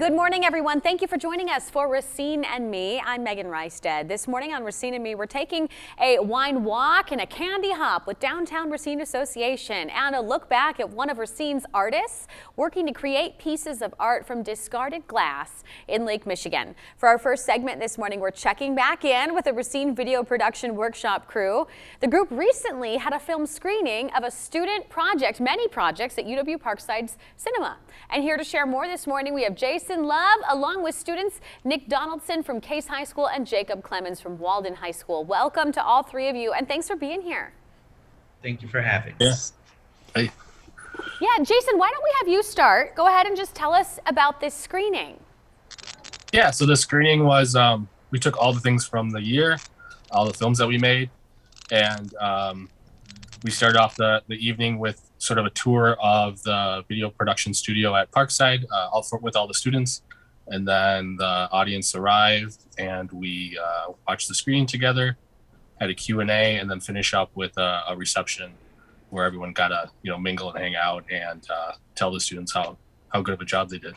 Good morning, everyone. Thank you for joining us for Racine and Me. I'm Megan Reistad. This morning on Racine and Me, we're taking a wine walk and a candy hop with Downtown Racine Association and a look back at one of Racine's artists working to create pieces of art from discarded glass in Lake Michigan. For our first segment this morning, we're checking back in with the Racine Video Production Workshop crew. The group recently had a film screening of a student project, many projects at UW Parkside's cinema. And here to share more this morning, we have Jason Love, along with students Nick Donaldson from Case High School and Jacob Clemens from Walden High School. Welcome to all three of you, and thanks for being here. Thank you for having us. Hey. Yeah, Jason, why don't we have you start? Go ahead and just tell us about this screening. Yeah, so the screening was, we took all the things from the year, all the films that we made, and we started off the evening with sort of a tour of the video production studio at Parkside, with all the students. And then the audience arrived and we watched the screening together, had a Q&A, and then finish up with a reception where everyone got to mingle and hang out and tell the students how good of a job they did.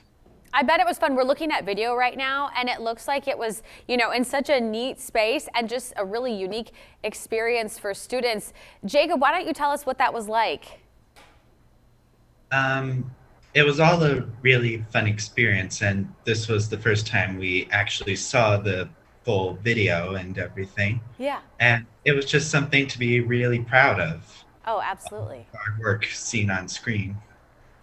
I bet it was fun. We're looking at video right now, and it looks like it was, in such a neat space and just a really unique experience for students. Jacob, why don't you tell us what that was like? It was all a really fun experience, and this was the first time we actually saw the full video and everything. Yeah. And it was just something to be really proud of. Oh, absolutely. Our work seen on screen.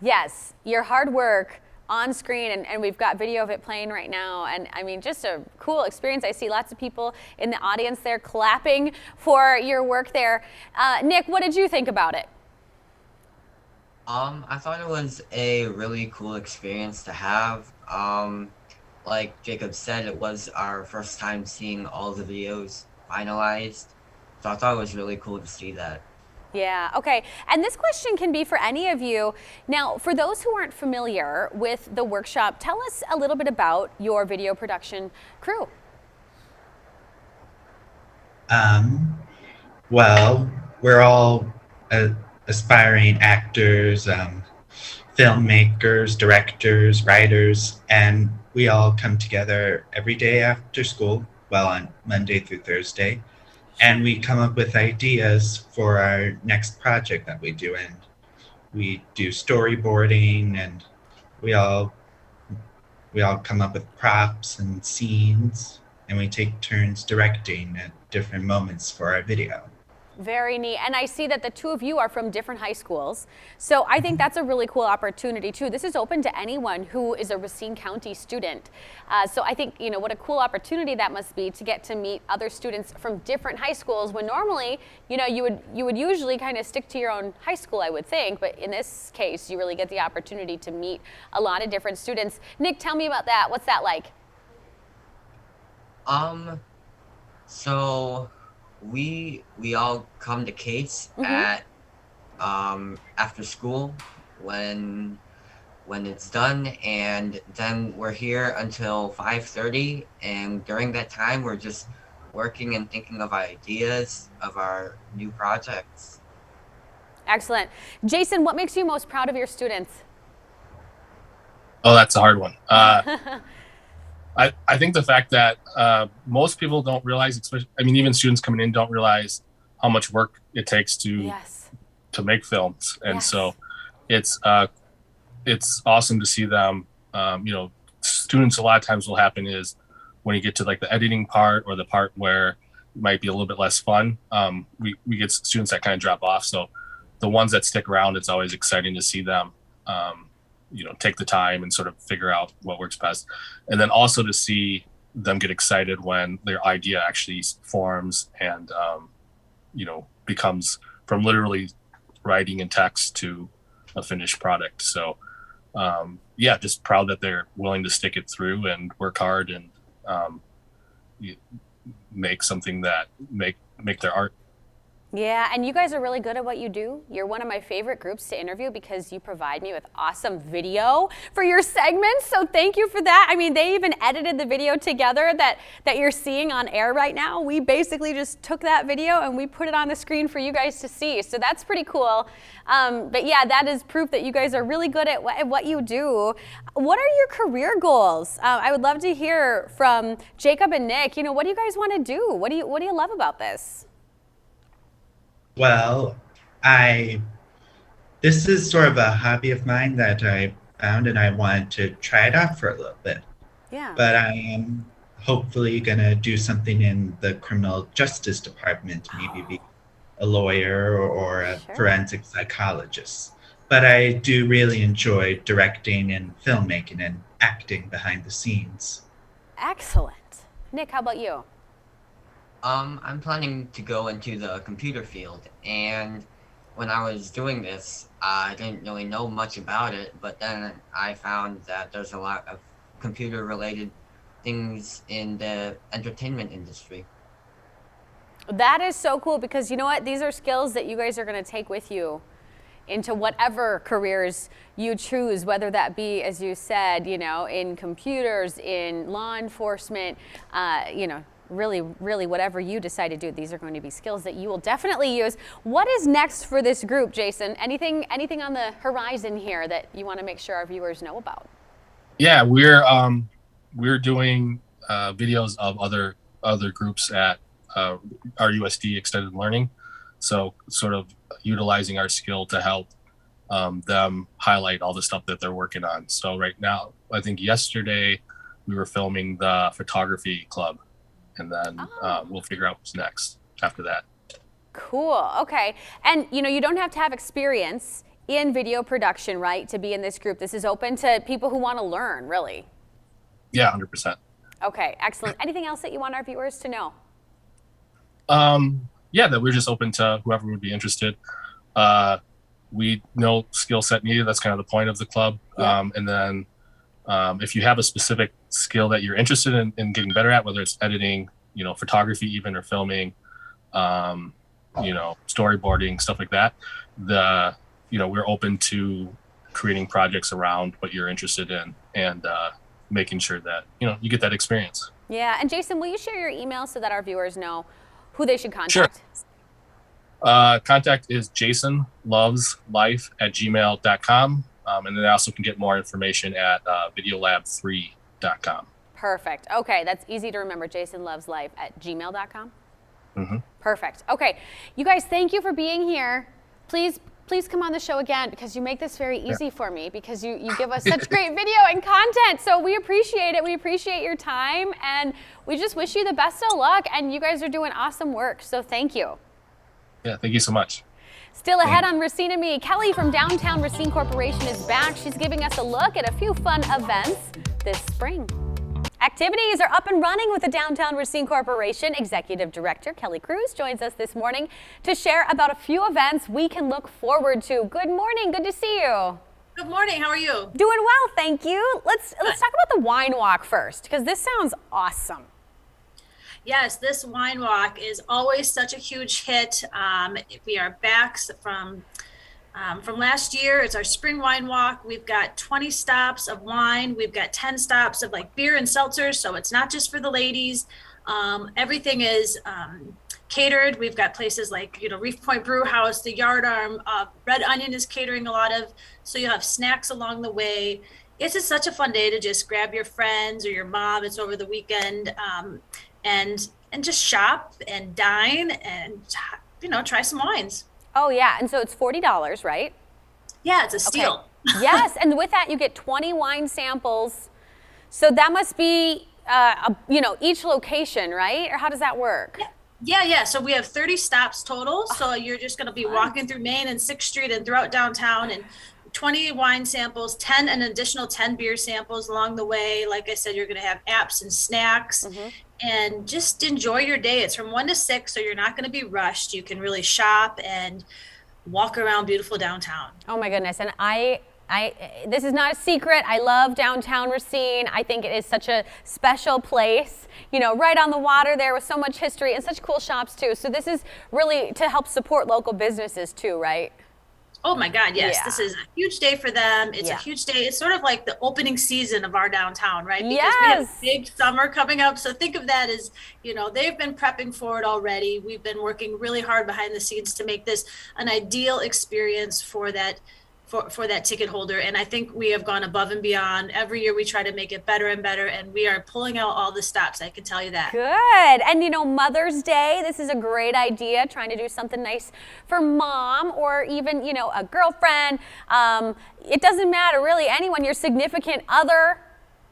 Yes, your hard work on screen, and we've got video of it playing right now, and I mean, just a cool experience. I see lots of people in the audience there clapping for your work there. Nick, what did you think about it? I thought it was a really cool experience to have. Like Jacob said, it was our first time seeing all the videos finalized, so I thought it was really cool to see that. Yeah, okay. And this question can be for any of you. Now, for those who aren't familiar with the workshop, tell us a little bit about your video production crew. Well, we're all aspiring actors, filmmakers, directors, writers, and we all come together every day after school, well, on Monday through Thursday, and we come up with ideas for our next project that we do, and we do storyboarding, and we all come up with props and scenes, and we take turns directing at different moments for our video. Very neat. And I see that the two of you are from different high schools. So I think that's a really cool opportunity too. This is open to anyone who is a Racine County student. So I think, what a cool opportunity that must be to get to meet other students from different high schools when normally, you would usually kind of stick to your own high school, I would think. But in this case, you really get the opportunity to meet a lot of different students. Nick, tell me about that. What's that like? So we all come to Case at after school when it's done, and then we're here until 5:30, and during that time we're just working and thinking of ideas of our new projects. Excellent. Jason, what makes you most proud of your students? Oh, that's a hard one. I think the fact that most people don't realize, especially, even students coming in don't realize how much work it takes to make films. And so it's awesome to see them. Students, a lot of times will happen is when you get to like the editing part or the part where it might be a little bit less fun, we get students that kind of drop off. So the ones that stick around, it's always exciting to see them take the time and sort of figure out what works best. And then also to see them get excited when their idea actually forms and, becomes from literally writing and text to a finished product. So, just proud that they're willing to stick it through and work hard and make something that make their art. Yeah, and you guys are really good at what you do. You're one of my favorite groups to interview because you provide me with awesome video for your segments. So thank you for that. I mean, they even edited the video together that you're seeing on air right now. We basically just took that video and we put it on the screen for you guys to see. So that's pretty cool. But yeah, that is proof that you guys are really good at what you do. What are your career goals? I would love to hear from Jacob and Nick. You know, what do you guys want to do? What do you love about this? Well, this is sort of a hobby of mine that I found, and I wanted to try it out for a little bit. Yeah. But I am hopefully going to do something in the criminal justice department, maybe be a lawyer or a forensic psychologist. But I do really enjoy directing and filmmaking and acting behind the scenes. Excellent. Nick, how about you? I'm planning to go into the computer field, and when I was doing this, I didn't really know much about it, but then I found that there's a lot of computer-related things in the entertainment industry. That is so cool because you know what? These are skills that you guys are going to take with you into whatever careers you choose, whether that be, as you said, you know, in computers, in law enforcement, you know, really whatever you decide to do, these are going to be skills that you will definitely use. What is next for this group, Jason? Anything on the horizon here that you want to make sure our viewers know about? Yeah, we're doing videos of other groups at RUSD Extended Learning, so sort of utilizing our skill to help them highlight all the stuff that they're working on. So right now, I think yesterday we were filming the photography club, and then we'll figure out what's next after that. Cool. Okay. And you know, you don't have to have experience in video production, right, to be in this group. This is open to people who want to learn, really. Yeah, 100%. Okay, excellent. Anything else that you want our viewers to know? Yeah, that we're just open to whoever would be interested. We know skill set needed. That's kind of the point of the club. Yeah. And then if you have a specific skill that you're interested in getting better at, whether it's editing, you know, photography even, or filming, you know, storyboarding, stuff like that, you know, we're open to creating projects around what you're interested in and making sure that, you know, you get that experience. Yeah. And Jason, will you share your email so that our viewers know who they should contact? Sure. Contact is jasonloveslife@gmail.com. And then I also can get more information at videolab3.com. Perfect. Okay, that's easy to remember. jasonloveslife@gmail.com. Mm-hmm. Perfect. Okay, you guys, thank you for being here. Please come on the show again because you make this very easy for me because you give us such great video and content. So we appreciate it. We appreciate your time, and we just wish you the best of luck. And you guys are doing awesome work. So thank you. Yeah, thank you so much. Still ahead on Racine Me, Kelly from Downtown Racine Corporation is back. She's giving us a look at a few fun events this spring. Activities are up and running with the Downtown Racine Corporation. Executive Director Kelly Cruz joins us this morning to share about a few events we can look forward to. Good morning. Good to see you. Good morning. How are you? Doing well, thank you. Let's talk about the wine walk first because this sounds awesome. Yes, this wine walk is always such a huge hit. We are back from last year. It's our spring wine walk. We've got 20 stops of wine. We've got 10 stops of like beer and seltzers. So it's not just for the ladies. Everything is catered. We've got places like, you know, Reef Point Brew House, the Yard Arm, Red Onion is catering a lot of, so you have snacks along the way. It's just such a fun day to just grab your friends or your mom. It's over the weekend. And just shop and dine and, you know, try some wines. Oh, yeah. And so it's $40, right? Yeah, it's a steal. Okay. Yes. And with that, you get 20 wine samples. So that must be, you know, each location, right? Or how does that work? Yeah. So we have 30 stops total. So you're just going to be walking through Main and 6th Street and throughout downtown, and 20 wine samples, an additional 10 beer samples along the way. Like I said, you're going to have apps and snacks. And just enjoy your day. It's from 1 to 6, so you're not going to be rushed. You can really shop and walk around beautiful downtown. Oh my goodness. And I This is not a secret. I love downtown Racine. I think it is such a special place, you know, right on the water there with so much history and such cool shops too. So this is really to help support local businesses too, right? Oh my God, yes. Yeah. This is a huge day for them. It's a huge day. It's sort of like the opening season of our downtown, right? Because we have a big summer coming up. So think of that as, you know, they've been prepping for it already. We've been working really hard behind the scenes to make this an ideal experience for that ticket holder. And I think we have gone above and beyond. Every year we try to make it better and better, and we are pulling out all the stops. I can tell you that. Good. And you know, Mother's Day, this is a great idea, trying to do something nice for mom or even, you know, a girlfriend. It doesn't matter really, anyone, your significant other,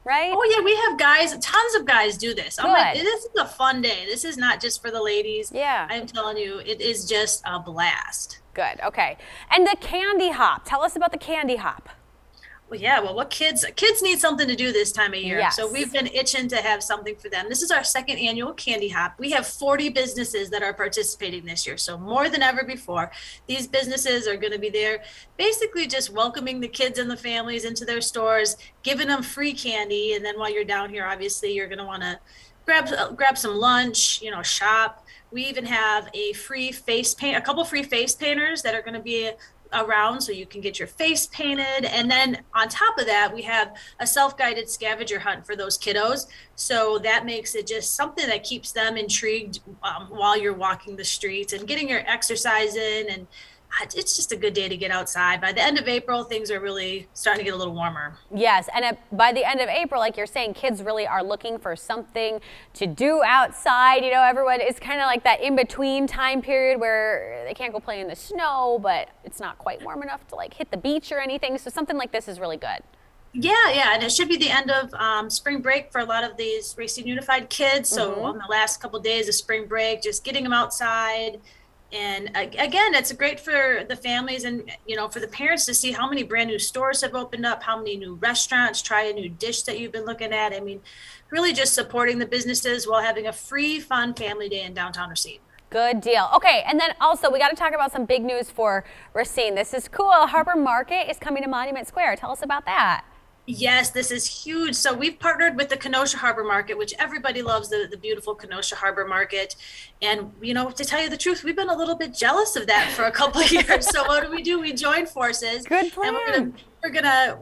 right? Oh yeah, we have guys, tons of guys do this. I'm like, Good. this is a fun day. This is not just for the ladies. Yeah. I'm telling you, it is just a blast. Good. Okay. And the candy hop. Tell us about the candy hop. Well, yeah. Well, what kids need something to do this time of year. Yes. So we've been itching to have something for them. This is our second annual candy hop. We have 40 businesses that are participating this year. So more than ever before, these businesses are going to be there basically just welcoming the kids and the families into their stores, giving them free candy. And then while you're down here, obviously you're going to want to grab some lunch, you know, shop. We even have a couple free face painters that are going to be around so you can get your face painted. And then on top of that, we have a self-guided scavenger hunt for those kiddos. So that makes it just something that keeps them intrigued while you're walking the streets and getting your exercise in. And it's just a good day to get outside. By the end of April, things are really starting to get a little warmer. Yes, and by the end of April, like you're saying, kids really are looking for something to do outside. You know, everyone is kind of like that in-between time period where they can't go play in the snow, but it's not quite warm enough to like hit the beach or anything. So something like this is really good. Yeah, and it should be the end of spring break for a lot of these Racine Unified kids. So on the last couple of days of spring break, just getting them outside. And again, it's great for the families and, you know, for the parents to see how many brand new stores have opened up, how many new restaurants, try a new dish that you've been looking at. I mean, really just supporting the businesses while having a free, fun family day in downtown Racine. Good deal. Okay, and then also we got to talk about some big news for Racine. This is cool. Harbor Market is coming to Monument Square. Tell us about that. Yes, this is huge. So we've partnered with the Kenosha Harbor Market, which everybody loves, the beautiful Kenosha Harbor Market. And, you know, to tell you the truth, we've been a little bit jealous of that for a couple of years. So what do? We joined forces. Good plan. And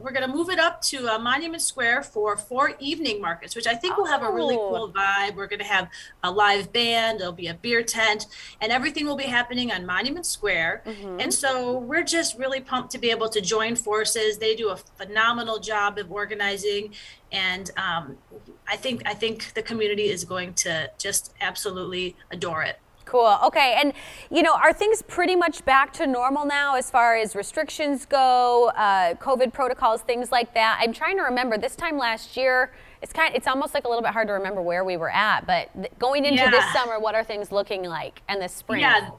we're gonna move it up to Monument Square for 4 evening markets, which I think will have a really cool vibe. We're gonna have a live band, there'll be a beer tent, and everything will be happening on Monument Square. And so we're just really pumped to be able to join forces. They do a phenomenal job of organizing, and I think the community is going to just absolutely adore it. Cool. Okay. And, you know, are things pretty much back to normal now as far as restrictions go, COVID protocols, things like that? I'm trying to remember this time last year, it's almost like a little bit hard to remember where we were at, but going into this summer, what are things looking like, and this spring? Yeah.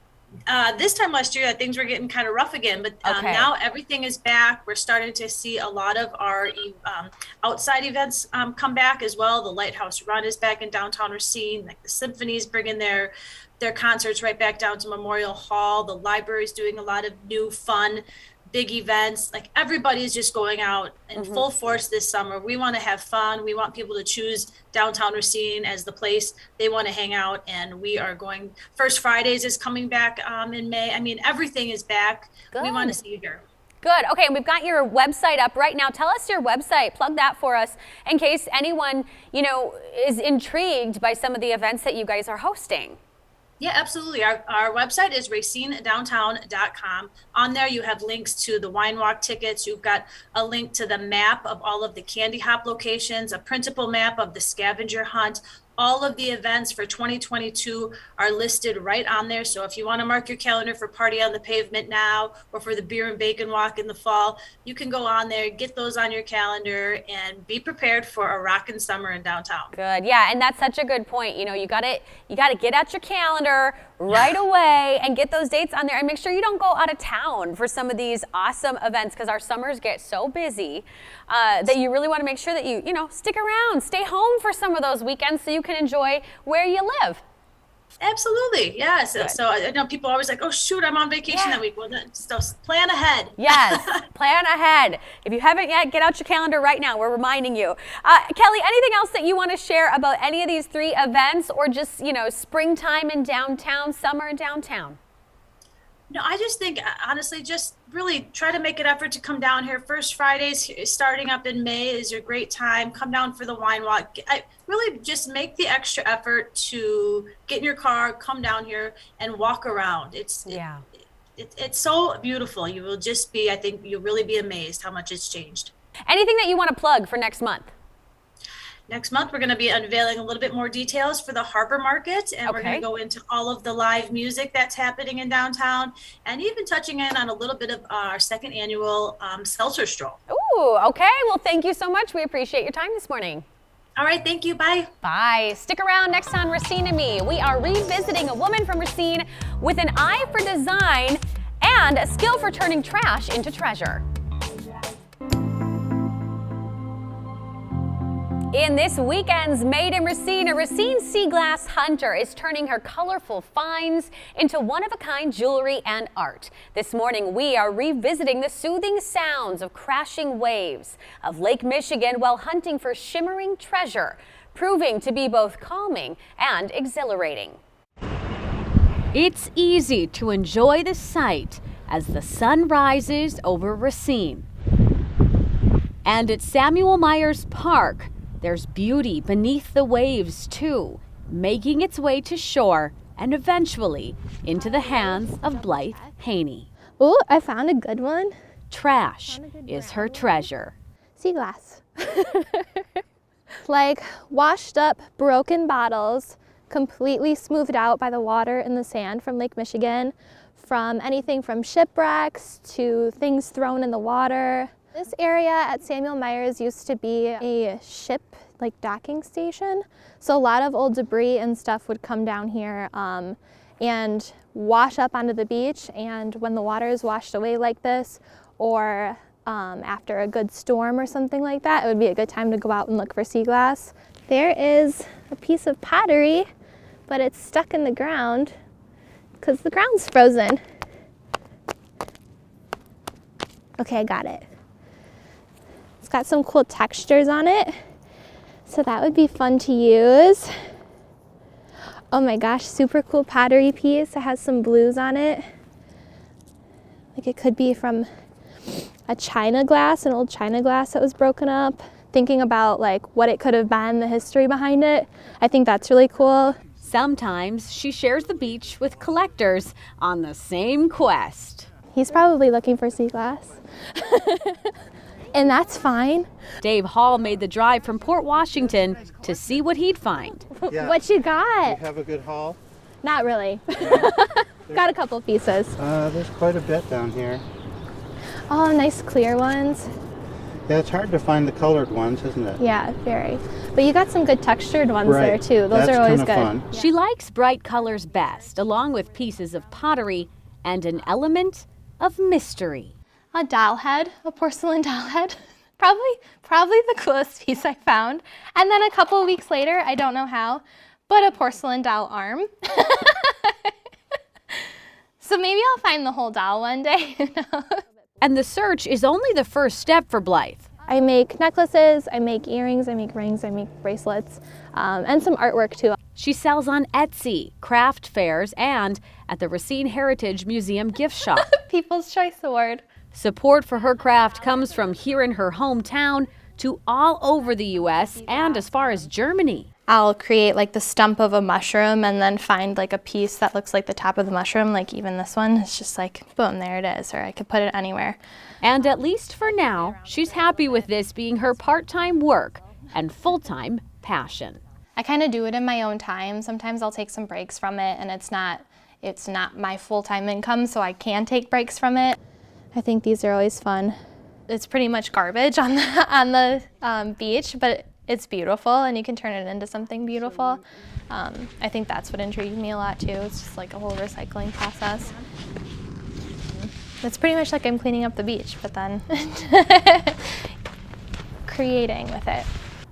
This time last year, things were getting kind of rough again, but now everything is back. We're starting to see a lot of our outside events come back as well. The Lighthouse Run is back in downtown Racine. Like the symphonies bringing their concerts right back down to Memorial Hall. The library's doing a lot of new fun big events. Like everybody's just going out in full force this summer. We want to have fun. We want people to choose downtown Racine as the place they want to hang out. And we are going, First Fridays is coming back in May. I mean, everything is back. Good. We want to see you here. Good. Okay, and we've got your website up right now. Tell us your website. Plug that for us in case anyone, you know, is intrigued by some of the events that you guys are hosting. Yeah, absolutely. Our website is racinedowntown.com. On there, you have links to the wine walk tickets. You've got a link to the map of all of the candy hop locations, a printable map of the scavenger hunt. All of the events for 2022 are listed right on there. So if you want to mark your calendar for Party on the Pavement now or for the Beer and Bacon Walk in the fall, you can go on there, get those on your calendar, and be prepared for a rockin' summer in downtown. Good. Yeah, and that's such a good point. You know, you got to get out your calendar right away and get those dates on there, and make sure you don't go out of town for some of these awesome events, because our summers get so busy that you really want to make sure that you know, stick around, stay home for some of those weekends so you can enjoy where you live. Absolutely, yes. Good. So I know people are always like, oh shoot, I'm on vacation that week. Well, so plan ahead. Yes, plan ahead. If you haven't yet, get out your calendar right now. We're reminding you. Kelly, anything else that you want to share about any of these 3 events, or just, springtime in downtown, summer in downtown? No, I just think, honestly, just really try to make an effort to come down here. First Fridays starting up in May is your great time. Come down for the wine walk. Really just make the extra effort to get in your car, come down here and walk around. It's so beautiful. You will just be, I think you'll really be amazed how much it's changed. Anything that you want to plug for next month? Next month, we're going to be unveiling a little bit more details for the Harbor Market, and we're going to go into all of the live music that's happening in downtown, and even touching in on a little bit of our 2nd annual seltzer stroll. Ooh, okay. Well, thank you so much. We appreciate your time this morning. All right, thank you. Bye. Bye. Stick around next on Racine Me. We are revisiting a woman from Racine with an eye for design and a skill for turning trash into treasure. In this weekend's Maiden Racine, a Racine sea glass hunter is turning her colorful finds into one-of-a-kind jewelry and art. This morning, we are revisiting the soothing sounds of crashing waves of Lake Michigan while hunting for shimmering treasure, proving to be both calming and exhilarating. It's easy to enjoy the sight as the sun rises over Racine. And at Samuel Myers Park, there's beauty beneath the waves, too, making its way to shore and eventually into the hands of Blythe Haney. Oh, I found a good one. Trash is her treasure. Sea glass. Like washed up, broken bottles, completely smoothed out by the water and the sand from Lake Michigan, from anything from shipwrecks to things thrown in the water. This area at Samuel Myers used to be a ship docking station. So a lot of old debris and stuff would come down here and wash up onto the beach. And when the water is washed away like this, or after a good storm or something like that, it would be a good time to go out and look for sea glass. There is a piece of pottery, but it's stuck in the ground because the ground's frozen. Okay, I got it. It's got some cool textures on it, so that would be fun to use. Oh my gosh, super cool pottery piece. It has some blues on it. Like it could be from a china glass, an old china glass that was broken up. Thinking about what it could have been, the history behind it. I think that's really cool. Sometimes she shares the beach with collectors on the same quest. He's probably looking for sea glass. And that's fine. Dave Hall made the drive from Port Washington to see what he'd find. Yeah. What you got? You have a good haul? Not really. Got a couple pieces. There's quite a bit down here. Oh, nice clear ones. Yeah, it's hard to find the colored ones, isn't it? Yeah, very. But you got some good textured ones there too. Those are always good. Fun. Yeah. She likes bright colors best, along with pieces of pottery and an element of mystery. A doll head, a porcelain doll head. Probably the coolest piece I found. And then a couple of weeks later, I don't know how, but a porcelain doll arm. So maybe I'll find the whole doll one day. And the search is only the first step for Blythe. I make necklaces, I make earrings, I make rings, I make bracelets, and some artwork too. She sells on Etsy, craft fairs, and at the Racine Heritage Museum gift shop. People's Choice Award. Support for her craft comes from here in her hometown to all over the U.S. and as far as Germany. I'll create the stump of a mushroom and then find a piece that looks like the top of the mushroom, even this one. It's just boom, there it is, or I could put it anywhere. And at least for now, she's happy with this being her part-time work and full-time passion. I kind of do it in my own time. Sometimes I'll take some breaks from it, and it's not my full-time income, so I can take breaks from it. I think these are always fun. It's pretty much garbage on the beach, but it's beautiful, and you can turn it into something beautiful. I think that's what intrigued me a lot too. It's just a whole recycling process. It's pretty much like I'm cleaning up the beach, but then creating with it.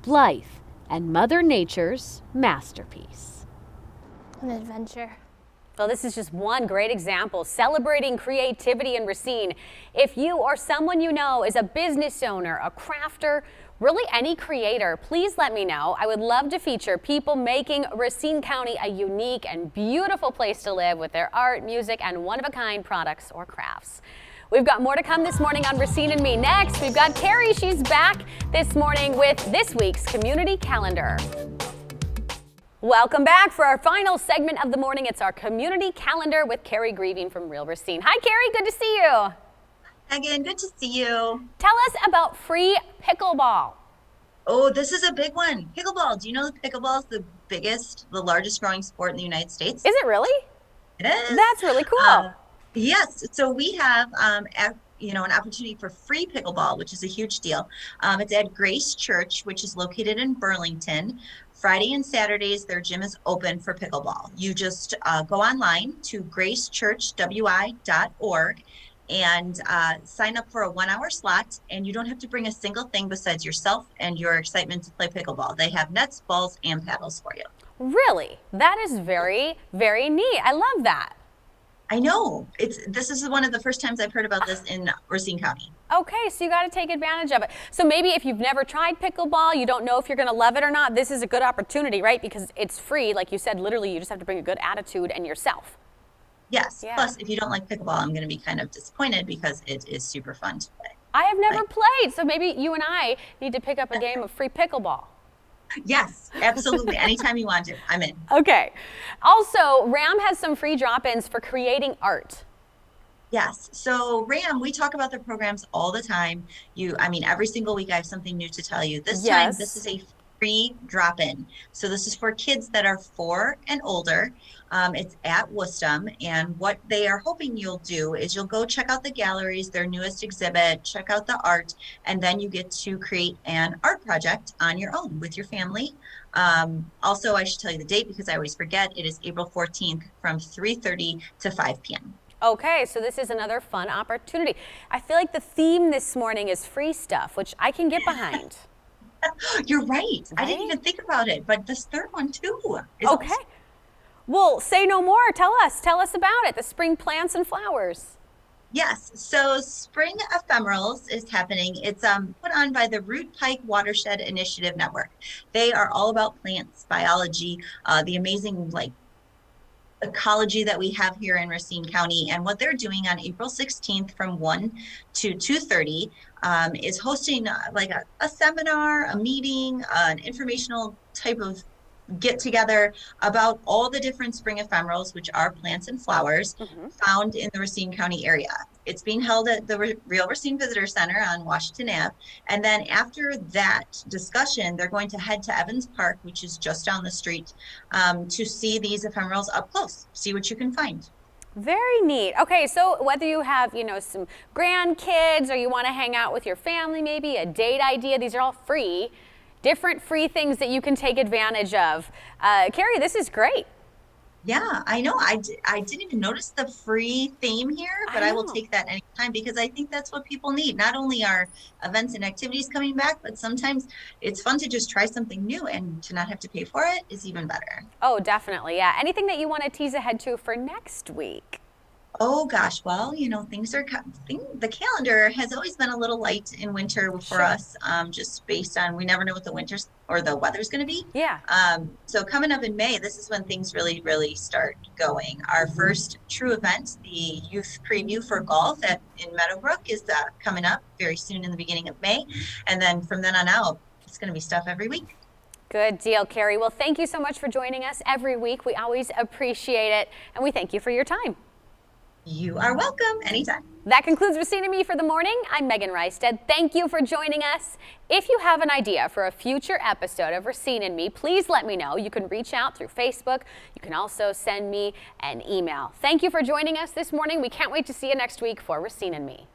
Blythe and Mother Nature's masterpiece. An adventure. Well, this is just one great example, celebrating creativity in Racine. If you or someone you know is a business owner, a crafter, really any creator, please let me know. I would love to feature people making Racine County a unique and beautiful place to live with their art, music, and one-of-a-kind products or crafts. We've got more to come this morning on Racine and Me. Next, we've got Carrie. She's back this morning with this week's Community Calendar. Welcome back for our final segment of the morning. It's our Community Calendar with Carrie Grieving from Real Racine. Hi, Carrie. Good to see you. Megan, good to see you. Tell us about free pickleball. Oh, this is a big one. Pickleball. Do you know that pickleball is the largest growing sport in the United States? Is it really? It is. That's really cool. Yes. So we have, an opportunity for free pickleball, which is a huge deal. It's at Grace Church, which is located in Burlington. Friday and Saturdays, their gym is open for pickleball. You just go online to gracechurchwi.org and sign up for a 1-hour slot, and you don't have to bring a single thing besides yourself and your excitement to play pickleball. They have nets, balls, and paddles for you. Really? That is very, very neat. I love that. I know. This is one of the first times I've heard about this in Racine County. Okay, so you got to take advantage of it. So maybe if you've never tried pickleball, you don't know if you're going to love it or not, this is a good opportunity, right? Because it's free. Like you said, literally, you just have to bring a good attitude and yourself. Yes. Yeah. Plus, if you don't like pickleball, I'm going to be kind of disappointed because it is super fun to play. I have never played, so maybe you and I need to pick up a game of free pickleball. Yes, absolutely. Anytime you want to, I'm in. Okay. Also, RAM has some free drop-ins for creating art. Yes. So RAM, we talk about their programs all the time. Every single week I have something new to tell you. This time, this is a free drop-in. So this is for kids that are 4 and older. It's at Worcester, and what they are hoping you'll do is you'll go check out the galleries, their newest exhibit, check out the art, and then you get to create an art project on your own with your family. Also, I should tell you the date because I always forget. It is April 14th from 3:30 to 5 p.m. Okay, so this is another fun opportunity. I feel like the theme this morning is free stuff, which I can get behind. You're right. I didn't even think about it, but this third one too. Okay. Well, say no more. Tell us about it. The spring plants and flowers. Yes. So Spring Ephemerals is happening. It's put on by the Root Pike Watershed Initiative Network. They are all about plants, biology, the amazing ecology that we have here in Racine County. And what they're doing on April 16th from 1 to 2:30 is hosting a seminar, a meeting, an informational type of get together about all the different spring ephemerals, which are plants and flowers found in the Racine County area. It's being held at the Real Racine Visitor Center on Washington Ave. And then after that discussion, they're going to head to Evans Park, which is just down the street, to see these ephemerals up close, see what you can find. Very neat. Okay, so whether you have, some grandkids or you want to hang out with your family, maybe a date idea, these are all free. Different free things that you can take advantage of. Carrie, this is great. Yeah, I know. I didn't even notice the free theme here, but I will take that anytime because I think that's what people need. Not only are events and activities coming back, but sometimes it's fun to just try something new, and to not have to pay for it is even better. Oh, definitely. Yeah. Anything that you want to tease ahead to for next week? Oh gosh, well, the calendar has always been a little light in winter for us, just based on we never know what the winter's or the weather's going to be. Yeah. So coming up in May, this is when things really, really start going. Our first true event, the youth preview for golf in Meadowbrook, is coming up very soon in the beginning of May, and then from then on out, it's going to be stuff every week. Good deal, Carrie. Well, thank you so much for joining us every week. We always appreciate it, and we thank you for your time. You are welcome. Anytime. That concludes Racine Me for the morning. I'm Meghan Reistad. Thank you for joining us. If you have an idea for a future episode of Racine Me, please let me know. You can reach out through Facebook. You can also send me an email. Thank you for joining us this morning. We can't wait to see you next week for Racine Me.